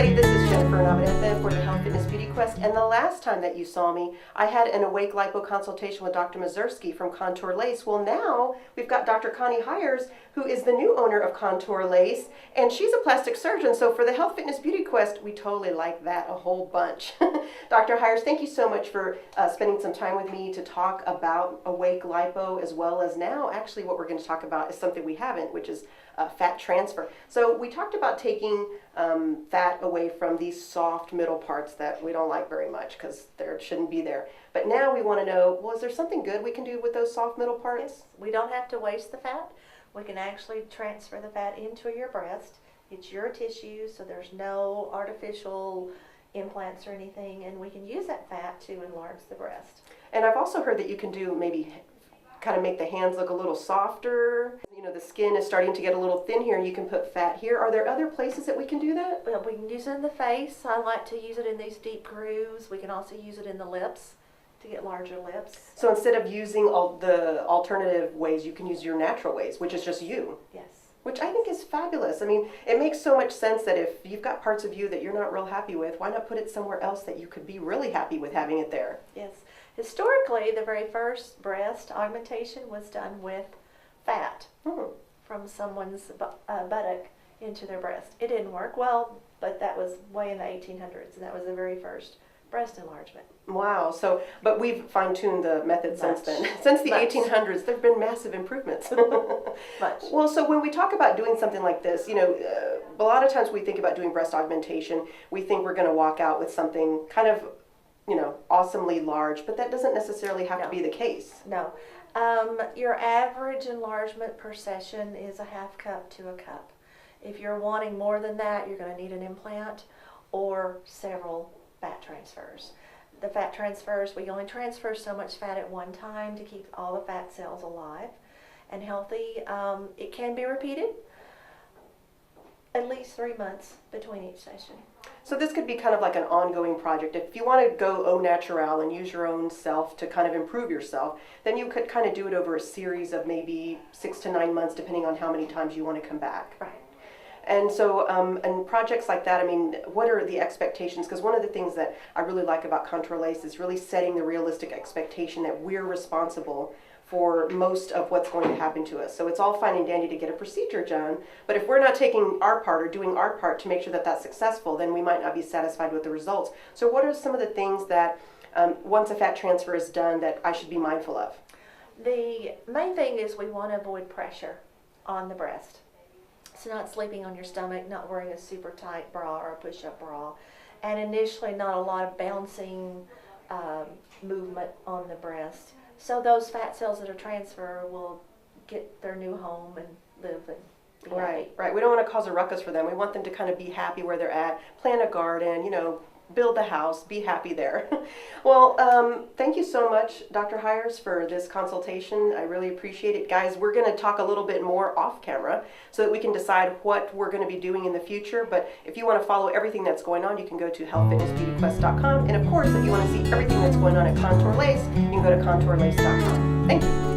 everybody, this is Jennifer Navarrete for the Health Fitness Beauty Quest, and the last time that you saw me, I had an Awake Lipo consultation with Dr. Mazursky from ContourLase. Well, now we've got Dr. Connie Hiers, who is the new owner of ContourLase, and she's a plastic surgeon, so for the Health Fitness Beauty Quest, we totally like that a whole bunch. Dr. Hiers, thank you so much for spending some time with me to talk about Awake Lipo, as well as now, actually what we're going to talk about is something we haven't, which is fat transfer. So we talked about taking fat away from these soft middle parts that we don't like very much because there shouldn't be there. But now we want to know, well, is there something good we can do with those soft middle parts? Yes, we don't have to waste the fat. We can actually transfer the fat into your breast. It's your tissue, so there's no artificial implants or anything, and we can use that fat to enlarge the breast. And I've also heard that you can do maybe kind of make the hands look a little softer. You know, the skin is starting to get a little thin here and you can put fat here. Are there other places that we can do that? Well, we can use it in the face. I like to use it in these deep grooves. We can also use it in the lips to get larger lips. So instead of using all the alternative ways, you can use your natural ways, which is just you. Yes. Which I think is fabulous. I mean, it makes so much sense that if you've got parts of you that you're not real happy with, why not put it somewhere else that you could be really happy with having it there? Yes. Historically, the very first breast augmentation was done with fat from someone's buttock into their breast. It didn't work well, but that was way in the 1800s, and that was the very first breast enlargement. Wow. So, but we've fine-tuned the method since then. Since the 1800s, there have been massive improvements. Much. Well, so when we talk about doing something like this, you know, a lot of times we think about doing breast augmentation, we think we're going to walk out with something kind of, you know, awesomely large, but that doesn't necessarily have to be the case. No. Your average enlargement per session is a half cup to a cup. If you're wanting more than that, you're going to need an implant or several fat transfers. The fat transfers, we only transfer so much fat at one time to keep all the fat cells alive and healthy. It can be repeated at least 3 months between each session. So this could be kind of like an ongoing project. If you want to go au naturel and use your own self to kind of improve yourself, then you could kind of do it over a series of maybe 6 to 9 months, depending on how many times you want to come back. Right. And so, and projects like that, I mean, what are the expectations? Because one of the things that I really like about ContourLase is really setting the realistic expectation that we're responsible for most of what's going to happen to us. So it's all fine and dandy to get a procedure done, but if we're not taking our part or doing our part to make sure that that's successful, then we might not be satisfied with the results. So what are some of the things that, once a fat transfer is done, that I should be mindful of? The main thing is we want to avoid pressure on the breast. So not sleeping on your stomach, not wearing a super tight bra or a push-up bra, and initially not a lot of bouncing movement on the breast. So those fat cells that are transferred will get their new home and live and be happy. Right. We don't want to cause a ruckus for them. We want them to kind of be happy where they're at, plant a garden, you know, build the house, be happy there. Well, thank you so much, Dr. Hiers, for this consultation. I really appreciate it. Guys, we're going to talk a little bit more off camera so that we can decide what we're going to be doing in the future. But if you want to follow everything that's going on, you can go to healthfitnessbeautyquest.com. And of course, if you want to see everything that's going on at ContourLase, you can go to ContourLase.com. Thank you.